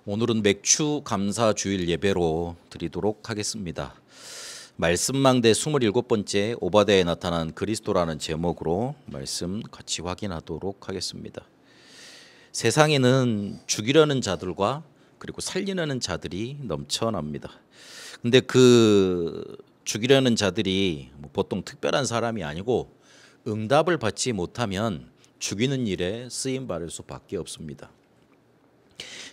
오늘은 맥주 감사 주일 예배로 드리도록 하겠습니다. 말씀망대 27번째 오바댜에 나타난 그리스도라는 제목으로 말씀 같이 확인하도록 하겠습니다. 세상에는 죽이려는 자들과 그리고 살리려는 자들이 넘쳐납니다. 근데 그 죽이려는 자들이 보통 특별한 사람이 아니고 응답을 받지 못하면 죽이는 일에 쓰임 받을 수밖에 없습니다.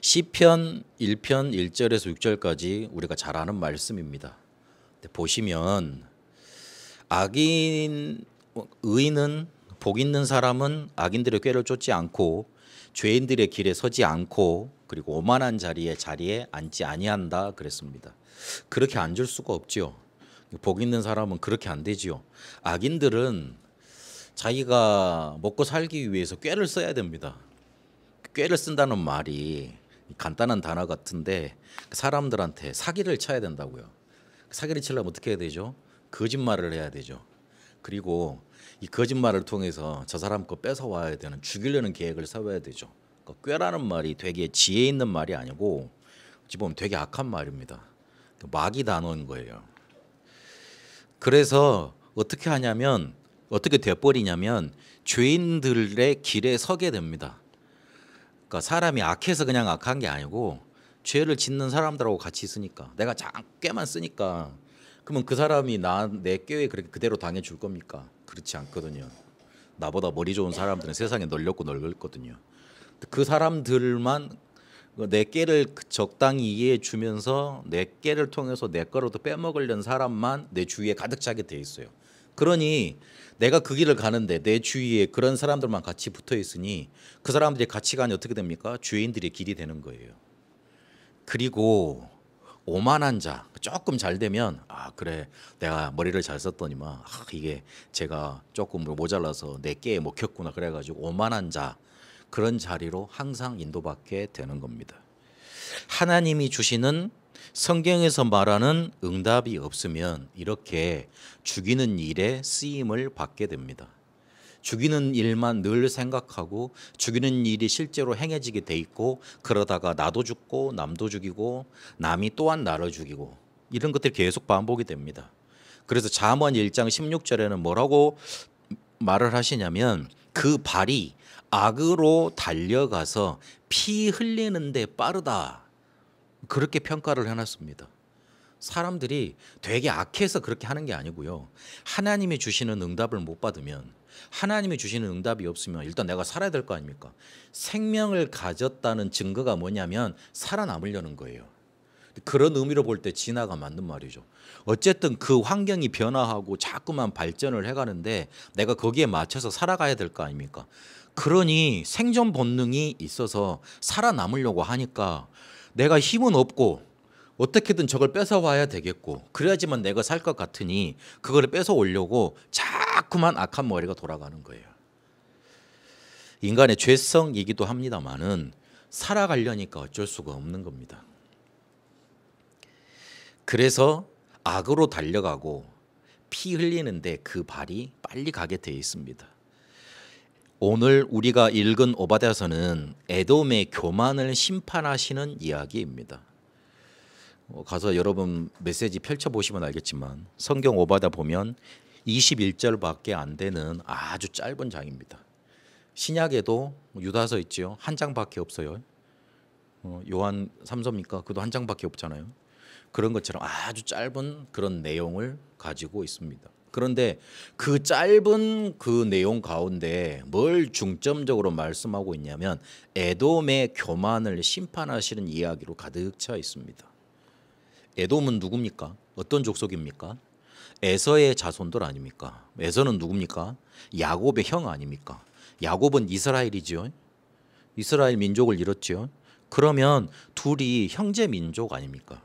시편 1편 1절에서 6절까지 우리가 잘 아는 말씀입니다. 보시면 의인은 복 있는 사람은 악인들의 꾀를 쫓지 않고 죄인들의 길에 서지 않고 그리고 오만한 자리에 앉지 아니한다 그랬습니다. 그렇게 앉을 수가 없지요. 복 있는 사람은 그렇게 안 되지요. 악인들은 자기가 먹고 살기 위해서 꾀를 써야 됩니다. 꾀를 쓴다는 말이 간단한 단어 같은데 사람들한테 사기를 쳐야 된다고요. 사기를 치려면 어떻게 해야 되죠? 거짓말을 해야 되죠. 그리고 이 거짓말을 통해서 저 사람 거 뺏어와야 되는, 죽이려는 계획을 세워야 되죠. 그러니까 꾀라는 말이 되게 지혜 있는 말이 아니고 어찌 보면 되게 악한 말입니다. 마귀 단어인 거예요. 그래서 어떻게 하냐면, 어떻게 돼버리냐면 죄인들의 길에 서게 됩니다. 그러니까 사람이 악해서 그냥 악한 게 아니고 죄를 짓는 사람들하고 같이 있으니까, 내가 꾀만 쓰니까 그러면 그 사람이 내 꾀에 그렇게 그대로 당해줄 겁니까? 그렇지 않거든요. 나보다 머리 좋은 사람들은 세상에 널렸고 널렸거든요. 그 사람들만 내 꾀를 적당히 이해해 주면서 내 꾀를 통해서 내 거로도 빼먹으려는 사람만 내 주위에 가득 차게 돼 있어요. 그러니 내가 그 길을 가는데 내 주위에 그런 사람들만 같이 붙어 있으니 그 사람들의 가치관이 어떻게 됩니까? 죄인들의 길이 되는 거예요. 그리고 오만한 자, 조금 잘 되면 그래, 내가 머리를 잘 썼더니만 이게 제가 조금 모자라서 내 꾀에 먹혔구나 그래가지고 오만한 자, 그런 자리로 항상 인도받게 되는 겁니다. 하나님이 주시는 성경에서 말하는 응답이 없으면 이렇게 죽이는 일에 쓰임을 받게 됩니다. 죽이는 일만 늘 생각하고 죽이는 일이 실제로 행해지게 돼 있고, 그러다가 나도 죽고 남도 죽이고 남이 또한 나를 죽이고 이런 것들이 계속 반복이 됩니다. 그래서 잠언 1장 16절에는 뭐라고 말을 하시냐면, 그 발이 악으로 달려가서 피 흘리는데 빠르다, 그렇게 평가를 해놨습니다. 사람들이 되게 악해서 그렇게 하는 게 아니고요. 하나님이 주시는 응답을 못 받으면, 하나님이 주시는 응답이 없으면 일단 내가 살아야 될 거 아닙니까? 생명을 가졌다는 증거가 뭐냐면 살아남으려는 거예요. 그런 의미로 볼 때 진화가 맞는 말이죠. 어쨌든 그 환경이 변화하고 자꾸만 발전을 해가는데 내가 거기에 맞춰서 살아가야 될 거 아닙니까? 그러니 생존 본능이 있어서 살아남으려고 하니까 내가 힘은 없고 어떻게든 저걸 뺏어와야 되겠고, 그래야지만 내가 살 것 같으니 그걸 뺏어오려고 자꾸만 악한 머리가 돌아가는 거예요. 인간의 죄성이기도 합니다만은 살아가려니까 어쩔 수가 없는 겁니다. 그래서 악으로 달려가고 피 흘리는데 그 발이 빨리 가게 돼 있습니다. 오늘 우리가 읽은 오바댜서는 에돔의 교만을 심판하시는 이야기입니다. 가서 여러분 메시지 펼쳐보시면 알겠지만 성경 오바댜 보면 21절밖에 안 되는 아주 짧은 장입니다. 신약에도 유다서 있죠. 한 장밖에 없어요. 요한 3서입니까? 그도 한 장밖에 없잖아요. 그런 것처럼 아주 짧은 그런 내용을 가지고 있습니다. 그런데 그 짧은 그 내용 가운데 뭘 중점적으로 말씀하고 있냐면 에돔의 교만을 심판하시는 이야기로 가득 차 있습니다. 에돔은 누굽니까? 어떤 족속입니까? 에서의 자손들 아닙니까? 에서는 누굽니까? 야곱의 형 아닙니까? 야곱은 이스라엘이지요. 이스라엘 민족을 이뤘지요. 그러면 둘이 형제 민족 아닙니까?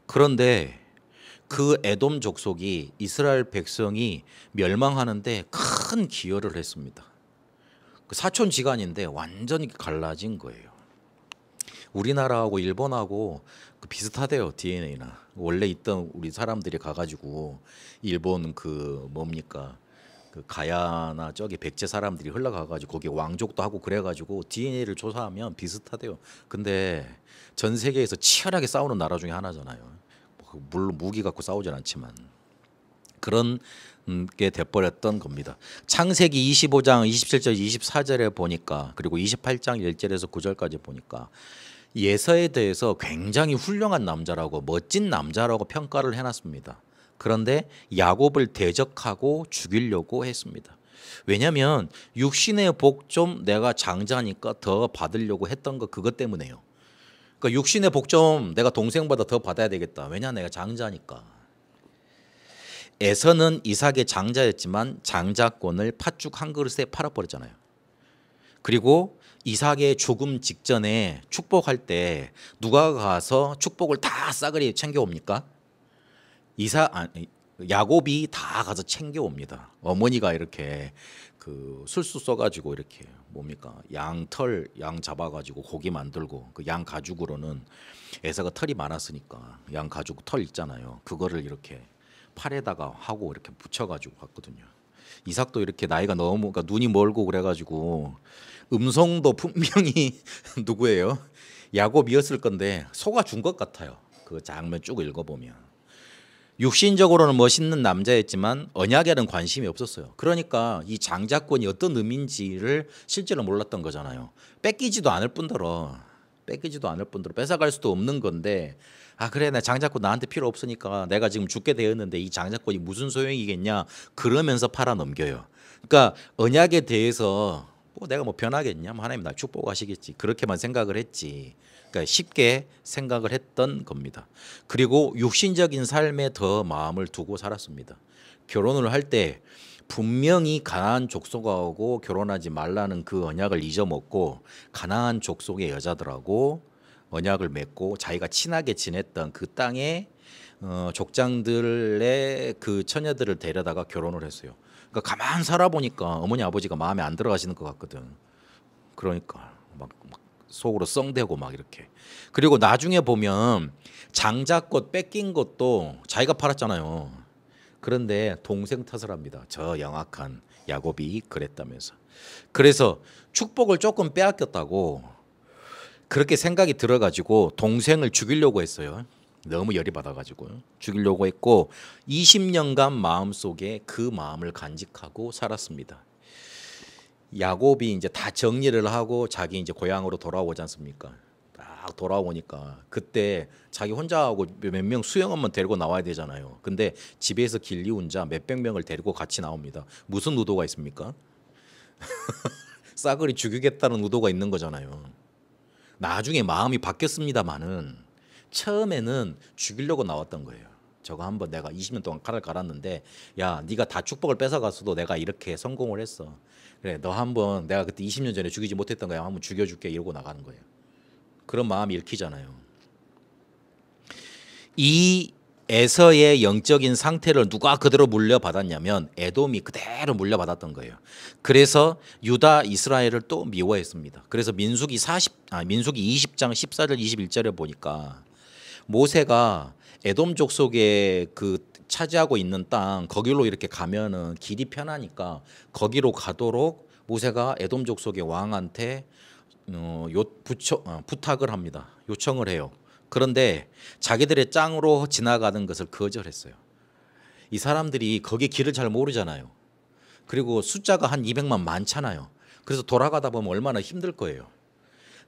그런데 그 에돔 족속이 이스라엘 백성이 멸망하는데 큰 기여를 했습니다. 그 사촌지간인데 완전히 갈라진 거예요. 우리나라하고 일본하고 비슷하대요. DNA나 원래 있던 우리 사람들이 가가지고 일본 그 뭡니까 그 가야나 저기 백제 사람들이 흘러가가지고 거기 왕족도 하고 그래가지고 DNA를 조사하면 비슷하대요. 근데 전 세계에서 치열하게 싸우는 나라 중에 하나잖아요. 물론 무기 갖고 싸우진 않지만 그런 게 돼버렸던 겁니다. 창세기 25장 27절 24절에 보니까 그리고 28장 1절에서 9절까지 보니까 예서에 대해서 굉장히 훌륭한 남자라고 멋진 남자라고 평가를 해놨습니다. 그런데 야곱을 대적하고 죽이려고 했습니다. 왜냐하면 육신의 복 좀 내가 장자니까 더 받으려고 했던 거 그것 때문에요. 그러니까 육신의 복 좀 내가 동생보다 더 받아야 되겠다. 왜냐 내가 장자니까. 에서는 이삭의 장자였지만 장자권을 팥죽 한 그릇에 팔아버렸잖아요. 그리고 이삭의 죽음 직전에 축복할 때 누가 가서 축복을 다 싸그리 챙겨옵니까? 야곱이 다 가서 챙겨옵니다. 어머니가 이렇게 그 술수 써가지고 이렇게 뭡니까 양 잡아가지고 고기 만들고 그 양 가죽으로는 에서가 털이 많았으니까 양 가죽 털 있잖아요. 그거를 이렇게 팔에다가 하고 이렇게 붙여가지고 갔거든요. 이삭도 이렇게 나이가 너무 그러니까 눈이 멀고 그래가지고 음성도 분명히 누구예요? 야곱이었을 건데 속아준 것 같아요. 그 장면 쭉 읽어보면 육신적으로는 멋있는 남자였지만 언약에는 관심이 없었어요. 그러니까 이 장자권이 어떤 의미인지를 실제로 몰랐던 거잖아요. 뺏기지도 않을 뿐더러 뺏어갈 수도 없는 건데 아 그래 나 장자권 나한테 필요 없으니까 내가 지금 죽게 되었는데 이 장자권이 무슨 소용이겠냐 그러면서 팔아 넘겨요. 그러니까 언약에 대해서 뭐 내가 뭐 변하겠냐 뭐 하나님 날 축복하시겠지 그렇게만 생각을 했지. 그러니까 쉽게 생각을 했던 겁니다. 그리고 육신적인 삶에 더 마음을 두고 살았습니다. 결혼을 할 때 분명히 가나안 족속하고 결혼하지 말라는 그 언약을 잊어먹고 가나안 족속의 여자들하고 언약을 맺고 자기가 친하게 지냈던 그 땅의 족장들의 그 처녀들을 데려다가 결혼을 했어요. 그러니까 가만 살아보니까 어머니 아버지가 마음에 안 들어가시는 것 같거든. 그러니까 막 속으로 썽대고 막 이렇게. 그리고 나중에 보면 장자꽃 뺏긴 것도 자기가 팔았잖아요. 그런데 동생 탓을 합니다. 저 영악한 야곱이 그랬다면서. 그래서 축복을 조금 빼앗겼다고 그렇게 생각이 들어가지고 동생을 죽이려고 했어요. 너무 열이 받아가지고 죽이려고 했고 20년간 마음속에 그 마음을 간직하고 살았습니다. 야곱이 이제 다 정리를 하고 자기 이제 고향으로 돌아오지 않습니까? 딱 돌아오니까 그때 자기 혼자하고 몇 명 수영원만 데리고 나와야 되잖아요. 근데 집에서 길리운자 몇백 명을 데리고 같이 나옵니다. 무슨 의도가 있습니까? 싸그리 죽이겠다는 의도가 있는 거잖아요. 나중에 마음이 바뀌었습니다마는 처음에는 죽이려고 나왔던 거예요. 저거 한번 내가 20년 동안 칼을 갈았는데 야 네가 다 축복을 뺏어갔어도 내가 이렇게 성공을 했어. 그래 너 한번 내가 그때 20년 전에 죽이지 못했던 거야 한번 죽여줄게 이러고 나가는 거예요. 그런 마음이 읽히잖아요. 이 에서의 영적인 상태를 누가 그대로 물려받았냐면 에돔이 그대로 물려받았던 거예요. 그래서 유다 이스라엘을 또 미워했습니다. 그래서 민수기 20장 14절 21절에 보니까 모세가 에돔 족속의 그 차지하고 있는 땅 거기로 이렇게 가면은 길이 편하니까 거기로 가도록 모세가 에돔 족속의 왕한테 부탁을 합니다. 요청을 해요. 그런데 자기들의 땅으로 지나가는 것을 거절했어요. 이 사람들이 거기 길을 잘 모르잖아요. 그리고 숫자가 한 200만 많잖아요. 그래서 돌아가다 보면 얼마나 힘들 거예요.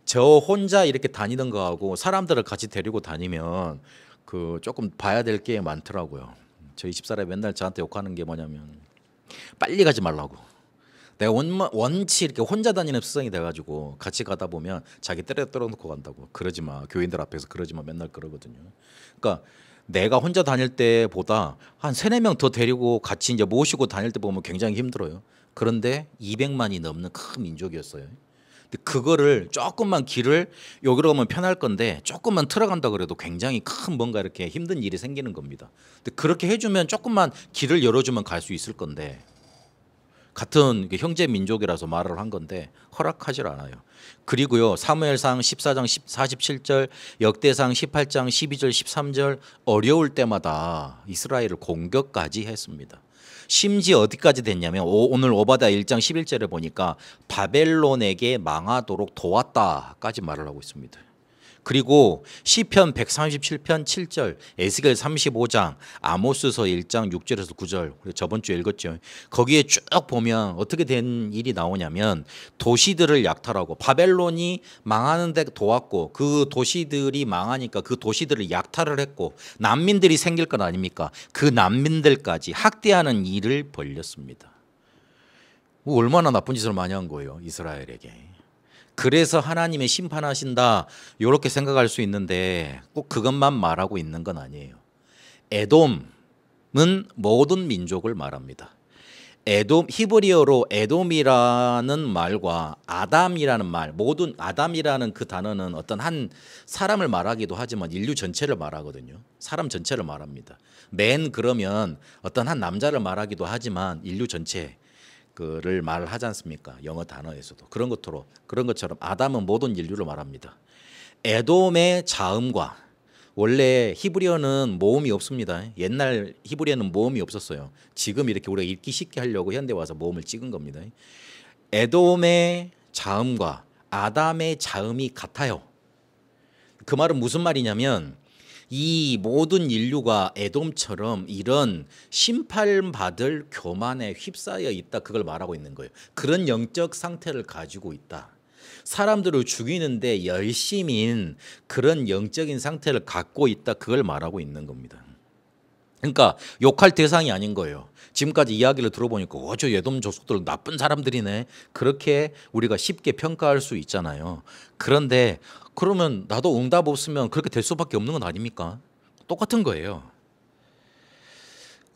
저 혼자 이렇게 다니는 거하고 사람들을 같이 데리고 다니면 그 조금 봐야 될 게 많더라고요. 저희 집사람이 맨날 저한테 욕하는 게 뭐냐면 빨리 가지 말라고. 내가 원치 이렇게 혼자 다니는 습성이 돼가지고 같이 가다 보면 자기 때려 떨어놓고 간다고. 그러지 마. 교인들 앞에서 그러지 마. 맨날 그러거든요. 그러니까 내가 혼자 다닐 때보다 한 3-4명 더 데리고 같이 이제 모시고 다닐 때 보면 굉장히 힘들어요. 그런데 200만이 넘는 큰 민족이었어요. 근데 그거를 조금만 길을 여기로 가면 편할 건데 조금만 틀어간다 그래도 굉장히 큰 뭔가 이렇게 힘든 일이 생기는 겁니다. 근데 그렇게 해주면 조금만 길을 열어주면 갈 수 있을 건데 같은 형제 민족이라서 말을 한 건데 허락하질 않아요. 그리고요 사무엘상 14장 47절 역대상 18장 12절 13절 어려울 때마다 이스라엘을 공격까지 했습니다. 심지어 어디까지 됐냐면 오늘 오바댜 1장 11절에 보니까 바벨론에게 망하도록 도왔다까지 말을 하고 있습니다. 그리고 시편 137편 7절, 에스겔 35장, 아모스서 1장 6절에서 9절, 저번 주에 읽었죠. 거기에 쭉 보면 어떻게 된 일이 나오냐면 도시들을 약탈하고 바벨론이 망하는데 도왔고 그 도시들이 망하니까 그 도시들을 약탈을 했고 난민들이 생길 것 아닙니까? 그 난민들까지 학대하는 일을 벌였습니다. 얼마나 나쁜 짓을 많이 한 거예요, 이스라엘에게. 그래서 하나님의 심판하신다 이렇게 생각할 수 있는데 꼭 그것만 말하고 있는 건 아니에요. 에돔은 모든 민족을 말합니다. 에돔, 히브리어로 에돔이라는 말과 아담이라는 말, 모든 아담이라는 그 단어는 어떤 한 사람을 말하기도 하지만 인류 전체를 말하거든요. 사람 전체를 말합니다. 맨 그러면 어떤 한 남자를 말하기도 하지만 인류 전체 그를 말하지 않습니까? 영어 단어에서도 그런 것처럼 아담은 모든 인류를 말합니다. 에돔의 자음과 원래 히브리어는 모음이 없습니다. 옛날 히브리어는 모음이 없었어요. 지금 이렇게 우리가 읽기 쉽게 하려고 현대 와서 모음을 찍은 겁니다. 에돔의 자음과 아담의 자음이 같아요. 그 말은 무슨 말이냐면 이 모든 인류가 에돔처럼 이런 심판받을 교만에 휩싸여 있다, 그걸 말하고 있는 거예요. 그런 영적 상태를 가지고 있다. 사람들을 죽이는데 열심인 그런 영적인 상태를 갖고 있다, 그걸 말하고 있는 겁니다. 그러니까 욕할 대상이 아닌 거예요. 지금까지 이야기를 들어보니까 저 에돔 족속들 나쁜 사람들이네, 그렇게 우리가 쉽게 평가할 수 있잖아요. 그런데 그러면 나도 응답 없으면 그렇게 될 수밖에 없는 건 아닙니까? 똑같은 거예요.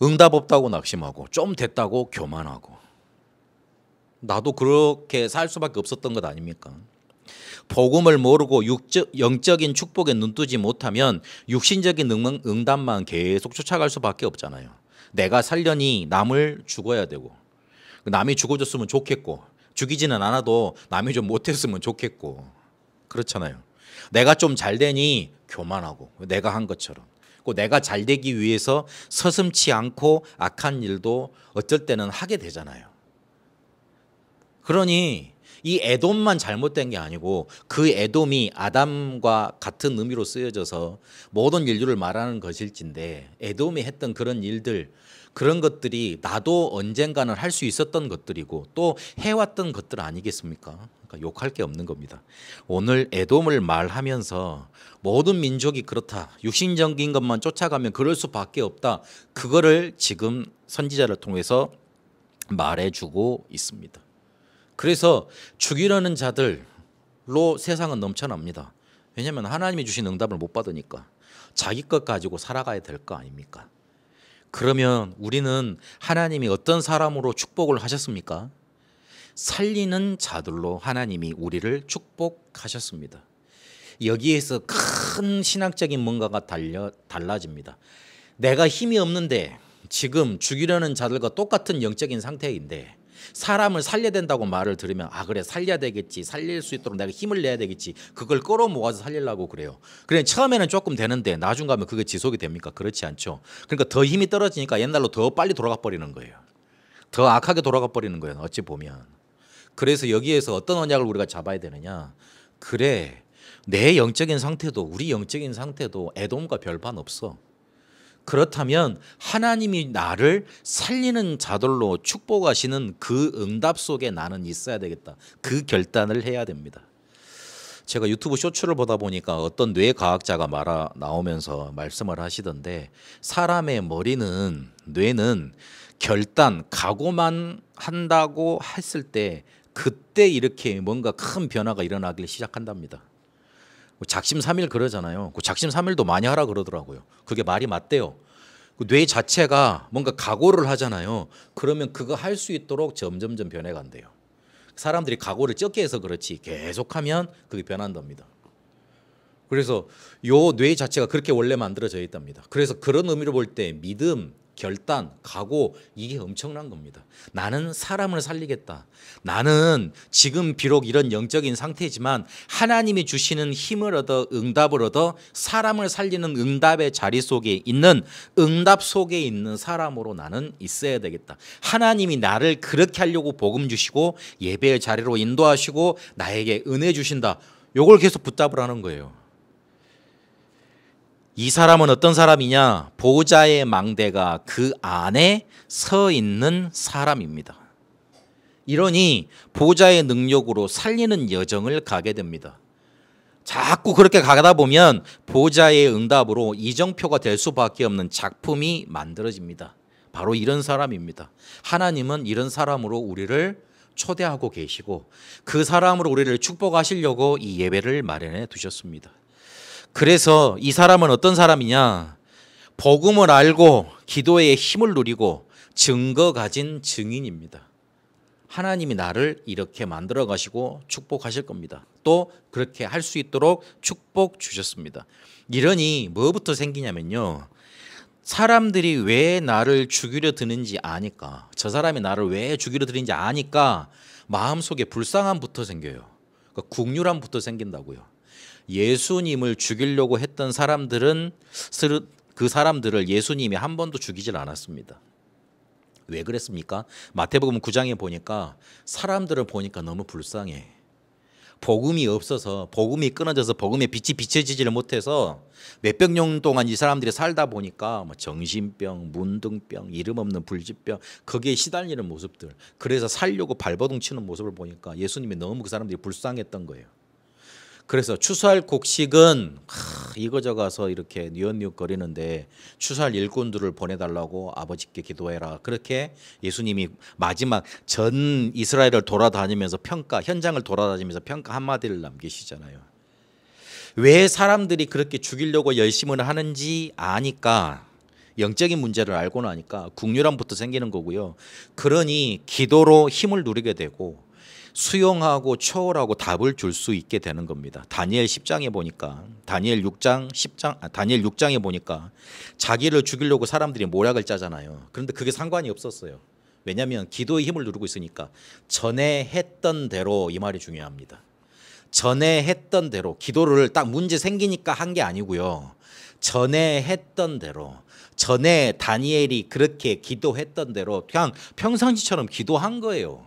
응답 없다고 낙심하고 좀 됐다고 교만하고 나도 그렇게 살 수밖에 없었던 것 아닙니까? 복음을 모르고 영적인 축복에 눈뜨지 못하면 육신적인 응답만 계속 쫓아갈 수밖에 없잖아요. 내가 살려니 남을 죽어야 되고 남이 죽어줬으면 좋겠고 죽이지는 않아도 남이 좀 못했으면 좋겠고 그렇잖아요. 내가 좀 잘 되니 교만하고 내가 한 것처럼 내가 잘 되기 위해서 서슴지 않고 악한 일도 어쩔 때는 하게 되잖아요. 그러니 이 에돔만 잘못된 게 아니고 그 에돔이 아담과 같은 의미로 쓰여져서 모든 인류를 말하는 것일진데 에돔이 했던 그런 일들, 그런 것들이 나도 언젠가는 할 수 있었던 것들이고 또 해왔던 것들 아니겠습니까? 그러니까 욕할 게 없는 겁니다. 오늘 에돔을 말하면서 모든 민족이 그렇다, 육신적인 것만 쫓아가면 그럴 수밖에 없다, 그거를 지금 선지자를 통해서 말해주고 있습니다. 그래서 죽이려는 자들로 세상은 넘쳐납니다. 왜냐하면 하나님이 주신 응답을 못 받으니까 자기 것 가지고 살아가야 될 거 아닙니까? 그러면 우리는 하나님이 어떤 사람으로 축복을 하셨습니까? 살리는 자들로 하나님이 우리를 축복하셨습니다. 여기에서 큰 신학적인 뭔가가 달라집니다. 내가 힘이 없는데 지금 죽이려는 자들과 똑같은 영적인 상태인데 사람을 살려야 된다고 말을 들으면 그래 살려야 되겠지, 살릴 수 있도록 내가 힘을 내야 되겠지, 그걸 끌어모아서 살리려고 그래요. 그래 처음에는 조금 되는데 나중 가면 그게 지속이 됩니까? 그렇지 않죠. 그러니까 더 힘이 떨어지니까 옛날로 더 빨리 돌아가 버리는 거예요. 더 악하게 돌아가 버리는 거예요, 어찌 보면. 그래서 여기에서 어떤 언약을 우리가 잡아야 되느냐, 그래 내 영적인 상태도 우리 영적인 상태도 에돔과 별반 없어. 그렇다면 하나님이 나를 살리는 자들로 축복하시는 그 응답 속에 나는 있어야 되겠다, 그 결단을 해야 됩니다. 제가 유튜브 쇼츠를 보다 보니까 어떤 뇌과학자가 나오면서 말씀을 하시던데 사람의 뇌는 결단, 각오만 한다고 했을 때 그때 이렇게 뭔가 큰 변화가 일어나기 시작한답니다. 작심삼일 그러잖아요. 그 작심삼일도 많이 하라 그러더라고요. 그게 말이 맞대요. 뇌 자체가 뭔가 각오를 하잖아요. 그러면 그거 할 수 있도록 점점점 변해간대요. 사람들이 각오를 적게 해서 그렇지 계속하면 그게 변한답니다. 그래서 요 뇌 자체가 그렇게 원래 만들어져 있답니다. 그래서 그런 의미로 볼 때 믿음, 결단, 각오, 이게 엄청난 겁니다. 나는 사람을 살리겠다. 나는 지금 비록 이런 영적인 상태지만 하나님이 주시는 힘을 얻어 응답을 얻어 사람을 살리는 응답의 자리 속에 있는 응답 속에 있는 사람으로 나는 있어야 되겠다. 하나님이 나를 그렇게 하려고 복음 주시고 예배의 자리로 인도하시고 나에게 은혜 주신다. 요걸 계속 붙잡으라는 거예요. 이 사람은 어떤 사람이냐? 보좌의 망대가 그 안에 서 있는 사람입니다. 이러니 보좌의 능력으로 살리는 여정을 가게 됩니다. 자꾸 그렇게 가다 보면 보좌의 응답으로 이정표가 될 수밖에 없는 작품이 만들어집니다. 바로 이런 사람입니다. 하나님은 이런 사람으로 우리를 초대하고 계시고 그 사람으로 우리를 축복하시려고 이 예배를 마련해 두셨습니다. 그래서 이 사람은 어떤 사람이냐? 복음을 알고 기도의 힘을 누리고 증거 가진 증인입니다. 하나님이 나를 이렇게 만들어 가시고 축복하실 겁니다. 또 그렇게 할 수 있도록 축복 주셨습니다. 이러니 뭐부터 생기냐면요. 사람들이 왜 나를 죽이려 드는지 아니까, 저 사람이 나를 왜 죽이려 드는지 아니까 마음속에 불쌍함부터 생겨요. 그러니까 국률함부터 생긴다고요. 예수님을 죽이려고 했던 사람들은 그 사람들을 예수님이 한 번도 죽이질 않았습니다. 왜 그랬습니까? 마태복음 9장에 보니까 사람들을 보니까 너무 불쌍해. 복음이 없어서, 복음이 끊어져서 복음의 빛이 비춰지지를 못해서 몇백 년 동안 이 사람들이 살다 보니까 뭐 정신병, 문둥병, 이름 없는 불치병, 거기에 시달리는 모습들, 그래서 살려고 발버둥 치는 모습을 보니까 예수님이 너무 그 사람들이 불쌍했던 거예요. 그래서 추수할 곡식은 이거저거 가서 이렇게 뉘엿뉘엿거리는데 추수할 일꾼들을 보내달라고 아버지께 기도해라. 그렇게 예수님이 마지막 전 이스라엘을 돌아다니면서 평가, 현장을 돌아다니면서 평가 한마디를 남기시잖아요. 왜 사람들이 그렇게 죽이려고 열심을 하는지 아니까, 영적인 문제를 알고 나니까 국률함부터 생기는 거고요. 그러니 기도로 힘을 누리게 되고 수용하고 초월하고 답을 줄 수 있게 되는 겁니다. 다니엘 10장에 보니까, 다니엘 6장에 보니까 자기를 죽이려고 사람들이 모략을 짜잖아요. 그런데 그게 상관이 없었어요. 왜냐하면 기도의 힘을 누리고 있으니까. 전에 했던 대로, 이 말이 중요합니다. 전에 했던 대로, 기도를 딱 문제 생기니까 한 게 아니고요. 전에 했던 대로, 전에 다니엘이 그렇게 기도했던 대로 그냥 평상시처럼 기도한 거예요.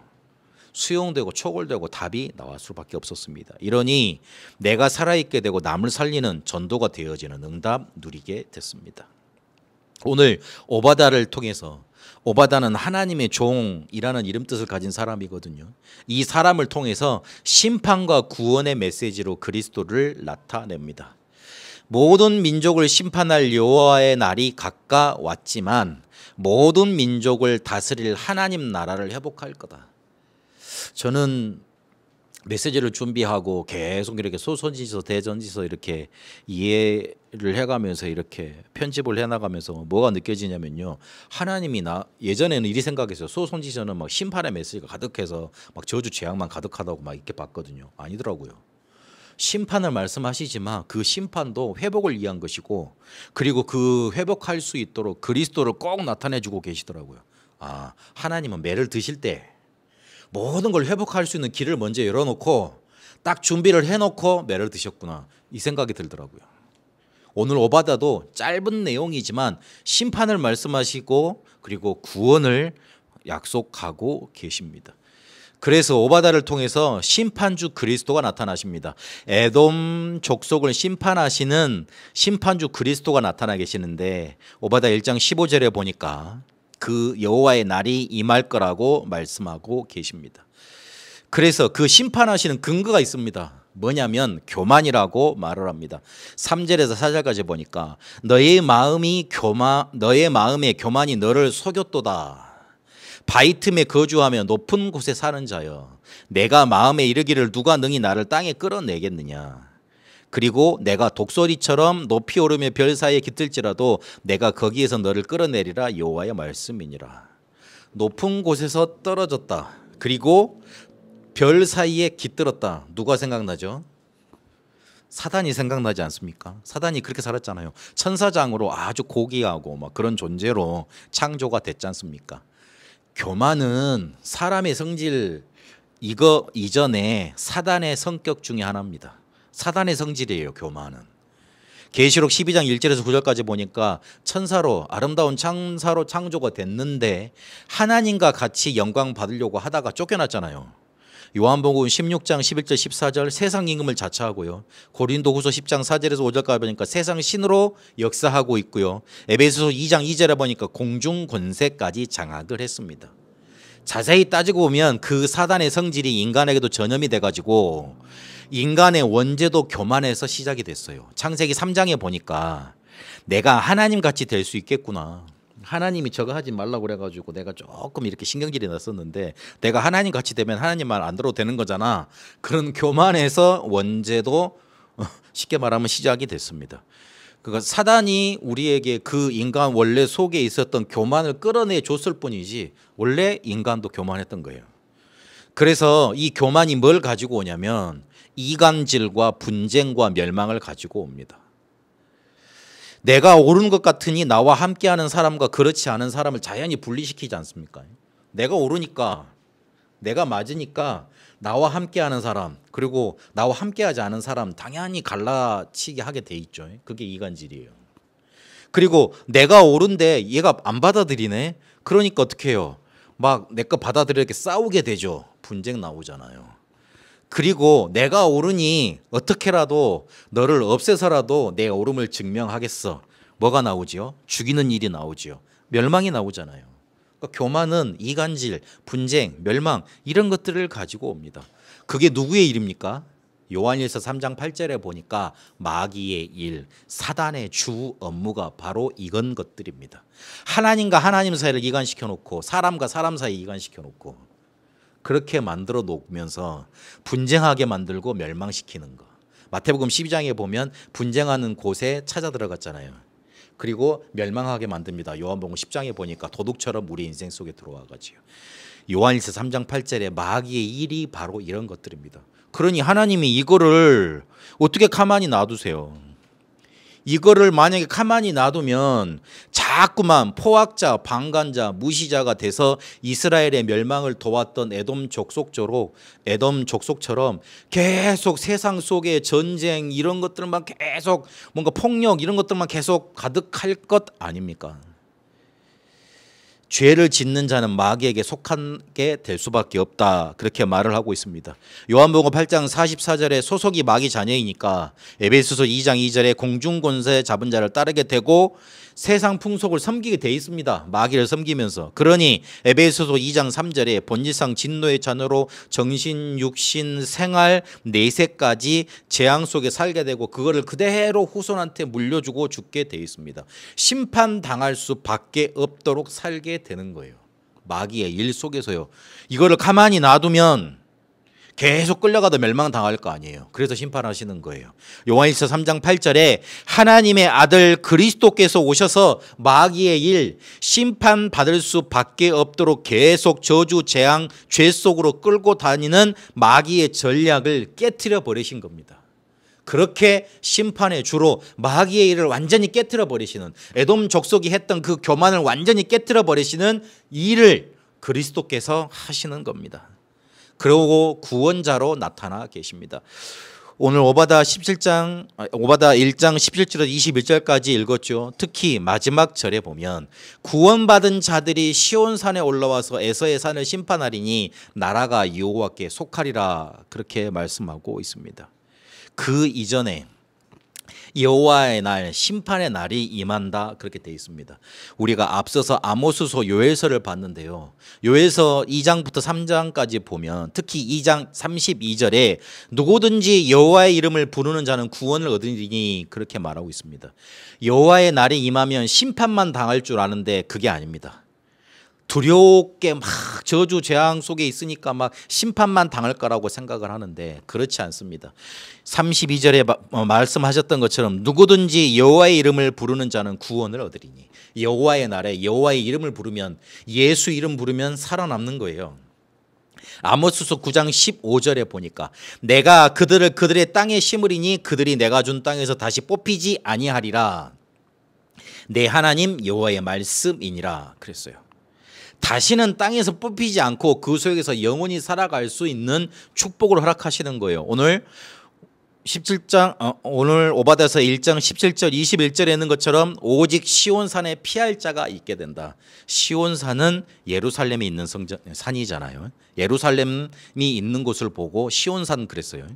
수용되고 초월되고 답이 나올 수밖에 없었습니다. 이러니 내가 살아있게 되고 남을 살리는 전도가 되어지는 응답 누리게 됐습니다. 오늘 오바다를 통해서, 오바다는 하나님의 종이라는 이름 뜻을 가진 사람이거든요. 이 사람을 통해서 심판과 구원의 메시지로 그리스도를 나타냅니다. 모든 민족을 심판할 여호와의 날이 가까웠지만 모든 민족을 다스릴 하나님 나라를 회복할 거다. 저는 메시지를 준비하고 계속 이렇게 소선지서 대전지서 이렇게 이해를 해가면서 이렇게 편집을 해나가면서 뭐가 느껴지냐면요. 하나님이 예전에는 이리 생각했어요. 소선지서는 막 심판의 메시지가 가득해서 막 저주 재앙만 가득하다고 막 이렇게 봤거든요. 아니더라고요. 심판을 말씀하시지만 그 심판도 회복을 위한 것이고, 그리고 그 회복할 수 있도록 그리스도를 꼭 나타내주고 계시더라고요. 아, 하나님은 매를 드실 때 모든 걸 회복할 수 있는 길을 먼저 열어놓고 딱 준비를 해놓고 매를 드셨구나, 이 생각이 들더라고요. 오늘 오바다도 짧은 내용이지만 심판을 말씀하시고 그리고 구원을 약속하고 계십니다. 그래서 오바다를 통해서 심판주 그리스도가 나타나십니다. 에돔 족속을 심판하시는 심판주 그리스도가 나타나 계시는데, 오바다 1장 15절에 보니까 그 여호와의 날이 임할 거라고 말씀하고 계십니다. 그래서 그 심판하시는 근거가 있습니다. 뭐냐면 교만이라고 말을 합니다. 3절에서 4절까지 보니까 너의 마음의 교만이 너를 속였도다. 바위 틈에 거주하며 높은 곳에 사는 자여, 내가 마음에 이르기를 누가 능히 나를 땅에 끌어내겠느냐. 그리고 내가 독소리처럼 높이 오르며 별 사이에 깃들지라도 내가 거기에서 너를 끌어내리라, 여호와의 말씀이니라. 높은 곳에서 떨어졌다. 그리고 별 사이에 깃들었다. 누가 생각나죠? 사단이 생각나지 않습니까? 사단이 그렇게 살았잖아요. 천사장으로 아주 고귀하고 막 그런 존재로 창조가 됐지 않습니까? 교만은 사람의 성질 이거 이전에 사단의 성격 중에 하나입니다. 사단의 성질이에요, 교만은. 계시록 12장 1절에서 9절까지 보니까 천사로 아름다운 천사로 창조가 됐는데 하나님과 같이 영광 받으려고 하다가 쫓겨났잖아요. 요한복음 16장 11절 14절 세상 임금을 자처하고요. 고린도후서 10장 4절에서 5절까지 보니까 세상 신으로 역사하고 있고요. 에베소서 2장 2절에 보니까 공중 권세까지 장악을 했습니다. 자세히 따지고 보면 그 사단의 성질이 인간에게도 전염이 돼가지고 인간의 원죄도 교만에서 시작이 됐어요. 창세기 3장에 보니까 내가 하나님같이 될 수 있겠구나. 하나님이 저거 하지 말라고 그래가지고 내가 조금 이렇게 신경질이 났었는데 내가 하나님같이 되면 하나님 말 안 들어도 되는 거잖아. 그런 교만에서 원죄도 쉽게 말하면 시작이 됐습니다. 그러니까 사단이 우리에게 그 인간 원래 속에 있었던 교만을 끌어내 줬을 뿐이지 원래 인간도 교만했던 거예요. 그래서 이 교만이 뭘 가지고 오냐면 이간질과 분쟁과 멸망을 가지고 옵니다. 내가 옳은 것 같으니 나와 함께하는 사람과 그렇지 않은 사람을 자연히 분리시키지 않습니까? 내가 옳으니까 내가 맞으니까 나와 함께하는 사람 그리고 나와 함께하지 않은 사람 당연히 갈라치게 하게 돼 있죠. 그게 이간질이에요. 그리고 내가 옳은데 얘가 안 받아들이네. 그러니까 어떻게 해요? 막 내 거 받아들이게 싸우게 되죠. 분쟁 나오잖아요. 그리고 내가 옳으니 어떻게라도 너를 없애서라도 내 옳음을 증명하겠어. 뭐가 나오지요? 죽이는 일이 나오지요. 멸망이 나오잖아요. 그러니까 교만은 이간질, 분쟁, 멸망 이런 것들을 가지고 옵니다. 그게 누구의 일입니까? 요한일서 3장 8절에 보니까 마귀의 일, 사단의 주 업무가 바로 이건 것들입니다. 하나님과 하나님 사이를 이간시켜 놓고 사람과 사람 사이 이간시켜 놓고 그렇게 만들어 놓으면서 분쟁하게 만들고 멸망시키는 거. 마태복음 12장에 보면 분쟁하는 곳에 찾아 들어갔잖아요. 그리고 멸망하게 만듭니다. 요한복음 10장에 보니까 도둑처럼 우리 인생 속에 들어와가지고 요한일서 3장 8절에 마귀의 일이 바로 이런 것들입니다. 그러니 하나님이 이거를 어떻게 가만히 놔두세요? 이거를 만약에 가만히 놔두면 자꾸만 포악자, 방관자, 무시자가 돼서 이스라엘의 멸망을 도왔던 에돔 족속처럼 계속 세상 속에 전쟁 이런 것들만 계속 뭔가 폭력 이런 것들만 계속 가득할 것 아닙니까? 죄를 짓는 자는 마귀에게 속하게 될 수밖에 없다. 그렇게 말을 하고 있습니다. 요한복음 8장 44절에 소속이 마귀 자녀이니까 에베소서 2장 2절에 공중권세 잡은 자를 따르게 되고 세상 풍속을 섬기게 돼 있습니다. 마귀를 섬기면서. 그러니 에베소서 2장 3절에 본질상 진노의 자녀로 정신, 육신, 생활, 내세까지 재앙 속에 살게 되고 그거를 그대로 후손한테 물려주고 죽게 돼 있습니다. 심판당할 수밖에 없도록 살게 되는 거예요. 마귀의 일 속에서요. 이거를 가만히 놔두면 계속 끌려가다 멸망당할 거 아니에요. 그래서 심판하시는 거예요. 요한일서 3장 8절에 하나님의 아들 그리스도께서 오셔서 마귀의 일 심판받을 수밖에 없도록 계속 저주, 재앙, 죄 속으로 끌고 다니는 마귀의 전략을 깨트려 버리신 겁니다. 그렇게 심판의 주로 마귀의 일을 완전히 깨트려 버리시는 에돔 족속이 했던 그 교만을 완전히 깨트려 버리시는 일을 그리스도께서 하시는 겁니다. 그리고 구원자로 나타나 계십니다. 오늘 오바다 1장 17절에서 21절까지 읽었죠. 특히 마지막 절에 보면 구원받은 자들이 시온산에 올라와서 에서의 산을 심판하리니 나라가 여호와께 속하리라 그렇게 말씀하고 있습니다. 그 이전에 여호와의 날, 심판의 날이 임한다 그렇게 되어 있습니다. 우리가 앞서서 아모스서 요엘서를 봤는데요. 요엘서 2장부터 3장까지 보면 특히 2장 32절에 누구든지 여호와의 이름을 부르는 자는 구원을 얻으리니 그렇게 말하고 있습니다. 여호와의 날이 임하면 심판만 당할 줄 아는데 그게 아닙니다. 두렵게 막 저주 재앙 속에 있으니까 막 심판만 당할 거라고 생각을 하는데 그렇지 않습니다. 32절에 말씀하셨던 것처럼 누구든지 여호와의 이름을 부르는 자는 구원을 얻으리니 여호와의 날에 여호와의 이름을 부르면 예수 이름 부르면 살아남는 거예요. 아모스서 9장 15절에 보니까 내가 그들을 그들의 땅에 심으리니 그들이 내가 준 땅에서 다시 뽑히지 아니하리라. 내 하나님 여호와의 말씀이니라 그랬어요. 다시는 땅에서 뽑히지 않고 그 속에서 영원히 살아갈 수 있는 축복을 허락하시는 거예요. 오늘 17장 오늘 오바댜서 1장 17절 21절에 있는 것처럼 오직 시온산에 피할 자가 있게 된다. 시온산은 예루살렘이 있는 산이잖아요. 예루살렘이 있는 곳을 보고 시온산 그랬어요.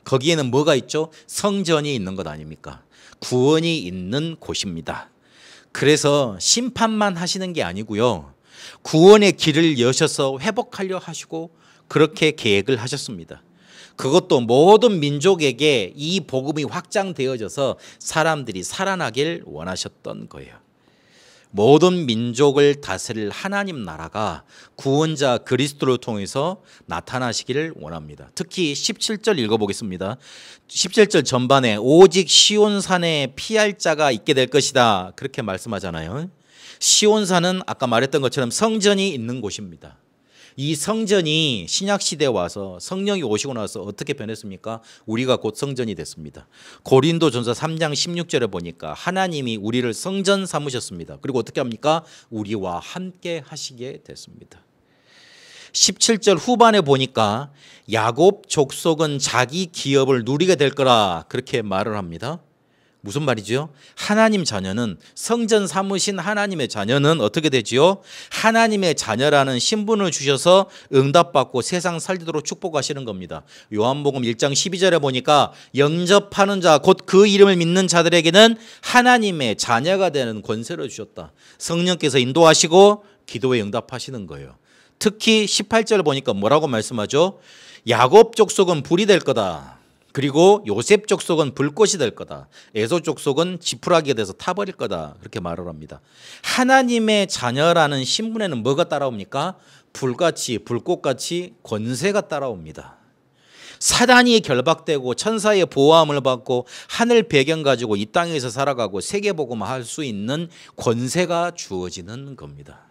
거기에는 뭐가 있죠? 성전이 있는 것 아닙니까? 구원이 있는 곳입니다. 그래서 심판만 하시는 게 아니고요. 구원의 길을 여셔서 회복하려 하시고 그렇게 계획을 하셨습니다. 그것도 모든 민족에게 이 복음이 확장되어져서 사람들이 살아나길 원하셨던 거예요. 모든 민족을 다스릴 하나님 나라가 구원자 그리스도를 통해서 나타나시기를 원합니다. 특히 17절 읽어보겠습니다. 17절 전반에 오직 시온산에 피할 자가 있게 될 것이다 그렇게 말씀하잖아요. 시온산은 아까 말했던 것처럼 성전이 있는 곳입니다. 이 성전이 신약시대에 와서 성령이 오시고 나서 어떻게 변했습니까? 우리가 곧 성전이 됐습니다. 고린도전서 3장 16절에 보니까 하나님이 우리를 성전 삼으셨습니다. 그리고 어떻게 합니까? 우리와 함께 하시게 됐습니다. 17절 후반에 보니까 야곱 족속은 자기 기업을 누리게 될 거라 그렇게 말을 합니다. 무슨 말이죠? 하나님 자녀는 성전 삼으신 하나님의 자녀는 어떻게 되지요? 하나님의 자녀라는 신분을 주셔서 응답받고 세상 살리도록 축복하시는 겁니다. 요한복음 1장 12절에 보니까 영접하는 자 곧 그 이름을 믿는 자들에게는 하나님의 자녀가 되는 권세를 주셨다. 성령께서 인도하시고 기도에 응답하시는 거예요. 특히 18절 보니까 뭐라고 말씀하죠? 야곱 족속은 불이 될 거다. 그리고 요셉 족속은 불꽃이 될 거다. 에서 족속은 지푸라기가 돼서 타버릴 거다. 그렇게 말을 합니다. 하나님의 자녀라는 신분에는 뭐가 따라옵니까? 불같이 불꽃같이 권세가 따라옵니다. 사단이 결박되고 천사의 보호함을 받고 하늘 배경 가지고 이 땅에서 살아가고 세계복음을 할 수 있는 권세가 주어지는 겁니다.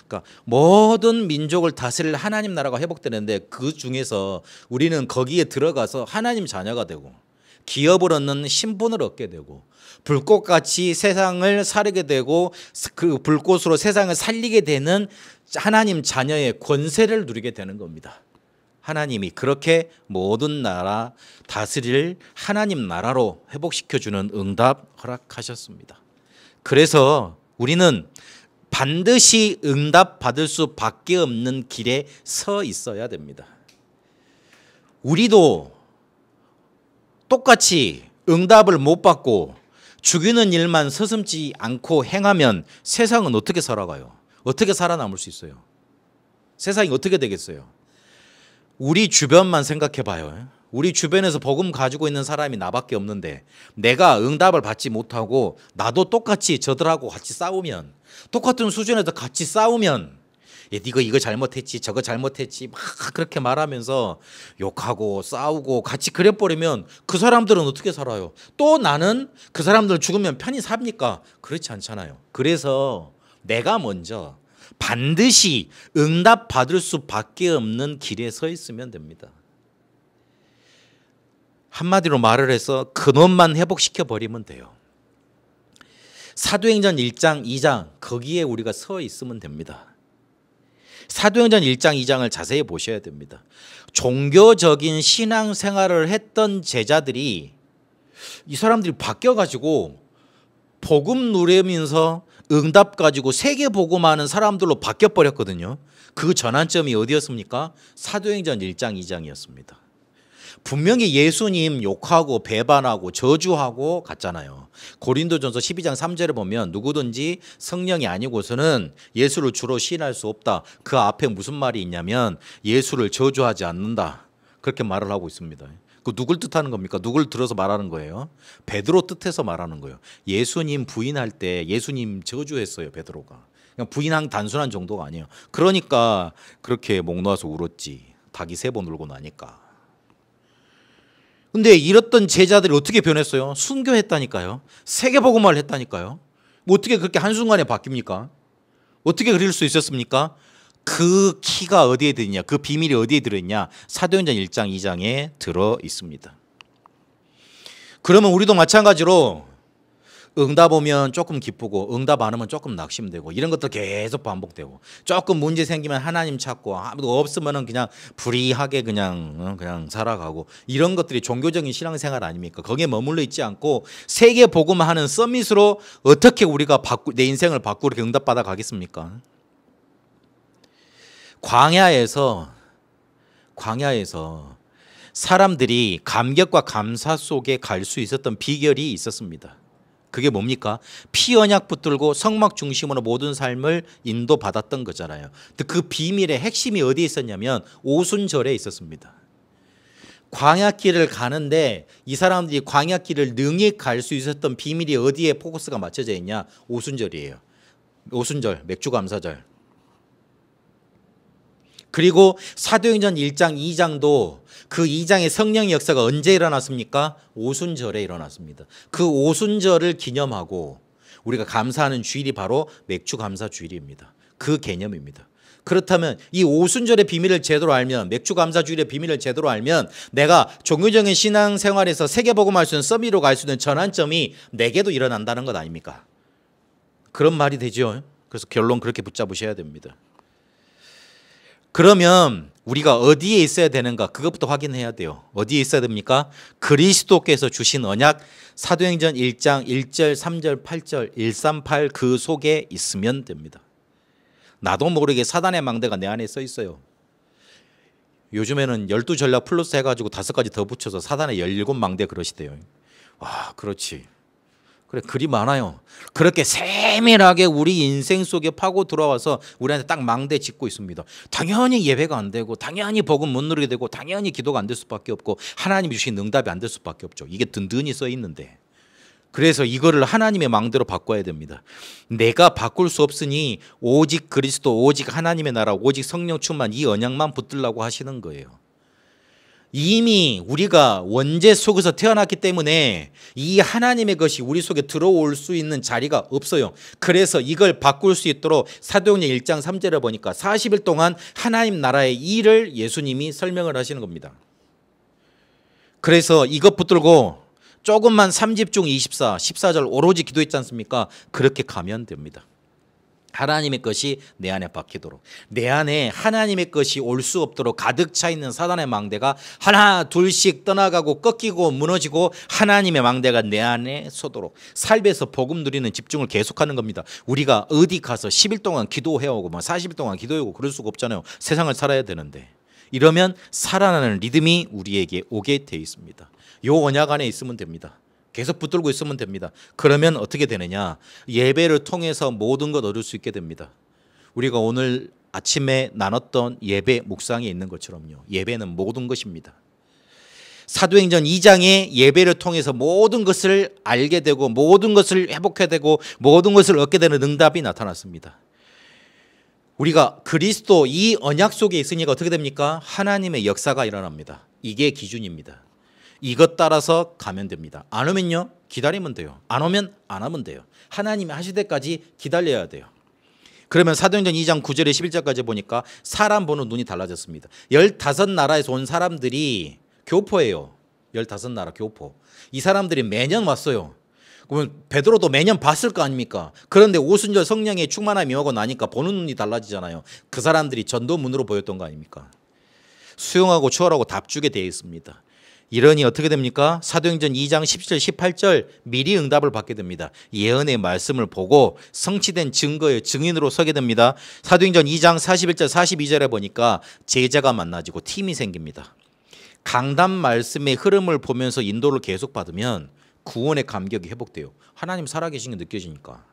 그러니까 모든 민족을 다스릴 하나님 나라가 회복되는데 그 중에서 우리는 거기에 들어가서 하나님 자녀가 되고 기업을 얻는 신분을 얻게 되고 불꽃같이 세상을 살게 되고 그 불꽃으로 세상을 살리게 되는 하나님 자녀의 권세를 누리게 되는 겁니다. 하나님이 그렇게 모든 나라 다스릴 하나님 나라로 회복시켜주는 응답 허락하셨습니다. 그래서 우리는 반드시 응답받을 수밖에 없는 길에 서 있어야 됩니다. 우리도 똑같이 응답을 못 받고 죽이는 일만 서슴지 않고 행하면 세상은 어떻게 살아가요? 어떻게 살아남을 수 있어요? 세상이 어떻게 되겠어요? 우리 주변만 생각해 봐요. 우리 주변에서 복음 가지고 있는 사람이 나밖에 없는데 내가 응답을 받지 못하고 나도 똑같이 저들하고 같이 싸우면 똑같은 수준에서 같이 싸우면 네가 이거 잘못했지 저거 잘못했지 막 그렇게 말하면서 욕하고 싸우고 같이 그래버리면 그 사람들은 어떻게 살아요? 또 나는 그 사람들 죽으면 편히 삽니까? 그렇지 않잖아요. 그래서 내가 먼저 반드시 응답받을 수밖에 없는 길에 서 있으면 됩니다. 한마디로 말을 해서 근원만 회복시켜 버리면 돼요. 사도행전 1장 2장 거기에 우리가 서 있으면 됩니다. 사도행전 1장 2장을 자세히 보셔야 됩니다. 종교적인 신앙생활을 했던 제자들이 이 사람들이 바뀌어가지고 복음 누리면서 응답 가지고 세계 복음하는 사람들로 바뀌어버렸거든요. 그 전환점이 어디였습니까? 사도행전 1장 2장이었습니다. 분명히 예수님 욕하고 배반하고 저주하고 갔잖아요. 고린도전서 12장 3절에 보면 누구든지 성령이 아니고서는 예수를 주로 시인할 수 없다. 그 앞에 무슨 말이 있냐면 예수를 저주하지 않는다. 그렇게 말을 하고 있습니다. 그 누굴 뜻하는 겁니까? 누굴 들어서 말하는 거예요? 베드로 뜻해서 말하는 거예요. 예수님 부인할 때 예수님 저주했어요. 베드로가. 그냥 부인한 단순한 정도가 아니에요. 그러니까 그렇게 목 놓아서 울었지. 닭이 3번 울고 나니까. 근데 이랬던 제자들이 어떻게 변했어요? 순교했다니까요. 세계복음화를 했다니까요. 뭐 어떻게 그렇게 한순간에 바뀝니까? 어떻게 그릴 수 있었습니까? 그 키가 어디에 들있냐, 그 비밀이 어디에 들어있냐? 사도행전 1장 2장에 들어 있습니다. 그러면 우리도 마찬가지로 응답 오면 조금 기쁘고 응답 안 오면 조금 낙심되고 이런 것도 계속 반복되고, 조금 문제 생기면 하나님 찾고, 아무도 없으면은 그냥 불이하게 그냥 살아가고, 이런 것들이 종교적인 신앙생활 아닙니까? 거기에 머물러 있지 않고 세계 복음하는 서밋으로 어떻게 우리가 내 인생을 바꾸고 이렇게 응답받아 가겠습니까? 광야에서 사람들이 감격과 감사 속에 갈 수 있었던 비결이 있었습니다. 그게 뭡니까? 피언약 붙들고 성막 중심으로 모든 삶을 인도받았던 거잖아요. 그 비밀의 핵심이 어디에 있었냐면 오순절에 있었습니다. 광야길을 가는데 이 사람들이 광야길을 능히 갈 수 있었던 비밀이 어디에 포커스가 맞춰져 있냐? 오순절이에요. 오순절, 맥주감사절. 그리고 사도행전 1장 2장도 그 2장의 성령의 역사가 언제 일어났습니까? 오순절에 일어났습니다. 그 오순절을 기념하고 우리가 감사하는 주일이 바로 맥주감사 주일입니다. 그 개념입니다. 그렇다면 이 오순절의 비밀을 제대로 알면, 맥주감사 주일의 비밀을 제대로 알면 내가 종교적인 신앙생활에서 세계복음할 수 있는 서밋으로 갈 수 있는 전환점이 내게도 일어난다는 것 아닙니까? 그런 말이 되죠. 그래서 결론 그렇게 붙잡으셔야 됩니다. 그러면 우리가 어디에 있어야 되는가? 그것부터 확인해야 돼요. 어디에 있어야 됩니까? 그리스도께서 주신 언약, 사도행전 1장 1절, 3절, 8절, 138 그 속에 있으면 됩니다. 나도 모르게 사단의 망대가 내 안에 써 있어요. 요즘에는 12전략 플러스 해가지고 5가지 더 붙여서 사단의 17망대 그러시대요. 와, 그렇지. 그래, 글이 많아요. 그렇게 세밀하게 우리 인생 속에 파고 들어와서 우리한테 딱 망대 짓고 있습니다. 당연히 예배가 안 되고, 당연히 복음 못 누리게 되고, 당연히 기도가 안 될 수밖에 없고, 하나님이 주신 응답이 안 될 수밖에 없죠. 이게 든든히 써 있는데, 그래서 이거를 하나님의 망대로 바꿔야 됩니다. 내가 바꿀 수 없으니 오직 그리스도, 오직 하나님의 나라, 오직 성령 충만, 이 언약만 붙들라고 하시는 거예요. 이미 우리가 원죄 속에서 태어났기 때문에 이 하나님의 것이 우리 속에 들어올 수 있는 자리가 없어요. 그래서 이걸 바꿀 수 있도록 사도행전 1장 3절에 보니까 40일 동안 하나님 나라의 일을 예수님이 설명을 하시는 겁니다. 그래서 이것 붙들고 조금만 3집중 24, 14절 오로지 기도했지 않습니까? 그렇게 가면 됩니다. 하나님의 것이 내 안에 박히도록, 내 안에 하나님의 것이 올 수 없도록 가득 차 있는 사단의 망대가 하나 둘씩 떠나가고 꺾이고 무너지고 하나님의 망대가 내 안에 서도록 삶에서 복음 누리는 집중을 계속하는 겁니다. 우리가 어디 가서 10일 동안 기도해오고 40일 동안 기도해오고 그럴 수가 없잖아요. 세상을 살아야 되는데. 이러면 살아나는 리듬이 우리에게 오게 돼 있습니다. 요 언약 안에 있으면 됩니다. 계속 붙들고 있으면 됩니다. 그러면 어떻게 되느냐? 예배를 통해서 모든 것 얻을 수 있게 됩니다. 우리가 오늘 아침에 나눴던 예배 묵상에 있는 것처럼요. 예배는 모든 것입니다. 사도행전 2장의 예배를 통해서 모든 것을 알게 되고 모든 것을 회복해야 되고 모든 것을 얻게 되는 응답이 나타났습니다. 우리가 그리스도 이 언약 속에 있으니까 어떻게 됩니까? 하나님의 역사가 일어납니다. 이게 기준입니다. 이것 따라서 가면 됩니다. 안 오면요, 기다리면 돼요. 안 오면 안 하면 돼요. 하나님이 하실 때까지 기다려야 돼요. 그러면 사도행전 2장 9절에 11절까지 보니까 사람 보는 눈이 달라졌습니다. 15나라에서 온 사람들이 교포예요. 15나라 교포. 이 사람들이 매년 왔어요. 그러면 베드로도 매년 봤을 거 아닙니까? 그런데 오순절 성령의 충만함이 오고 나니까 보는 눈이 달라지잖아요. 그 사람들이 전도문으로 보였던 거 아닙니까? 수용하고 추월하고 답주게 되어 있습니다. 이러니 어떻게 됩니까? 사도행전 2장 17, 18절 미리 응답을 받게 됩니다. 예언의 말씀을 보고 성취된 증거의 증인으로 서게 됩니다. 사도행전 2장 41절, 42절에 보니까 제자가 만나지고 팀이 생깁니다. 강단 말씀의 흐름을 보면서 인도를 계속 받으면 구원의 감격이 회복돼요. 하나님 살아계신 게 느껴지니까.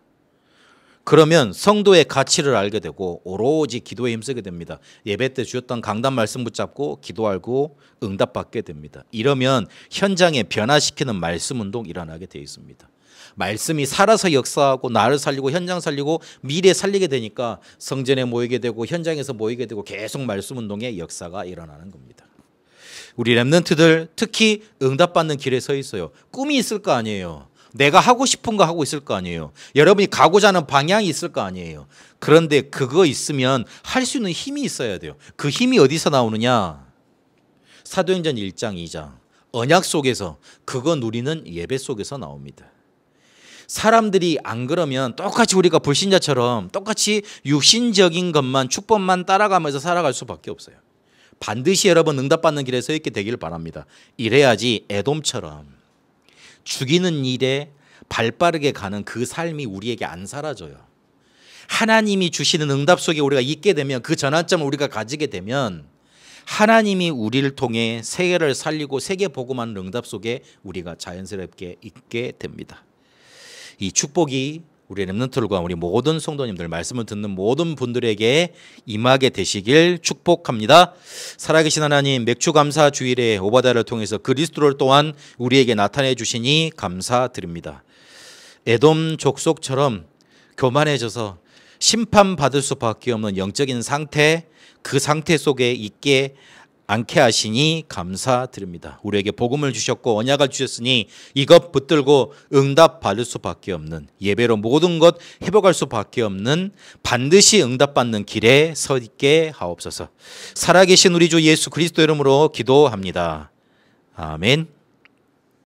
그러면 성도의 가치를 알게 되고 오로지 기도에 힘쓰게 됩니다. 예배 때 주셨던 강단 말씀 붙잡고 기도하고 응답받게 됩니다. 이러면 현장에 변화시키는 말씀 운동 일어나게 되어 있습니다. 말씀이 살아서 역사하고 나를 살리고 현장 살리고 미래 살리게 되니까 성전에 모이게 되고 현장에서 모이게 되고 계속 말씀 운동의 역사가 일어나는 겁니다. 우리 랩런트들 특히 응답받는 길에 서 있어요. 꿈이 있을 거 아니에요. 내가 하고 싶은 거 하고 있을 거 아니에요. 여러분이 가고자 하는 방향이 있을 거 아니에요. 그런데 그거 있으면 할 수 있는 힘이 있어야 돼요. 그 힘이 어디서 나오느냐? 사도행전 1장 2장 언약 속에서, 그거 누리는 예배 속에서 나옵니다. 사람들이 안 그러면 똑같이 우리가 불신자처럼 똑같이 육신적인 것만, 축복만 따라가면서 살아갈 수밖에 없어요. 반드시 여러분 응답받는 길에 서 있게 되길 바랍니다. 이래야지 에돔처럼 죽이는 일에 발빠르게 가는 그 삶이 우리에게 안 사라져요. 하나님이 주시는 응답 속에 우리가 있게 되면, 그 전환점을 우리가 가지게 되면 하나님이 우리를 통해 세계를 살리고 세계 복음하는 응답 속에 우리가 자연스럽게 있게 됩니다. 이 축복이 우리 렘넌트들과 우리 모든 성도님들, 말씀을 듣는 모든 분들에게 임하게 되시길 축복합니다. 살아계신 하나님, 맥주감사 주일에 오바다를 통해서 그리스도를 또한 우리에게 나타내 주시니 감사드립니다. 에돔 족속처럼 교만해져서 심판받을 수밖에 없는 영적인 상태, 그 상태 속에 있게 않게 하시니 감사드립니다. 우리에게 복음을 주셨고 언약을 주셨으니 이것 붙들고 응답받을 수밖에 없는, 예배로 모든 것 회복할 수밖에 없는 반드시 응답받는 길에 서 있게 하옵소서. 살아계신 우리 주 예수 그리스도 이름으로 기도합니다. 아멘.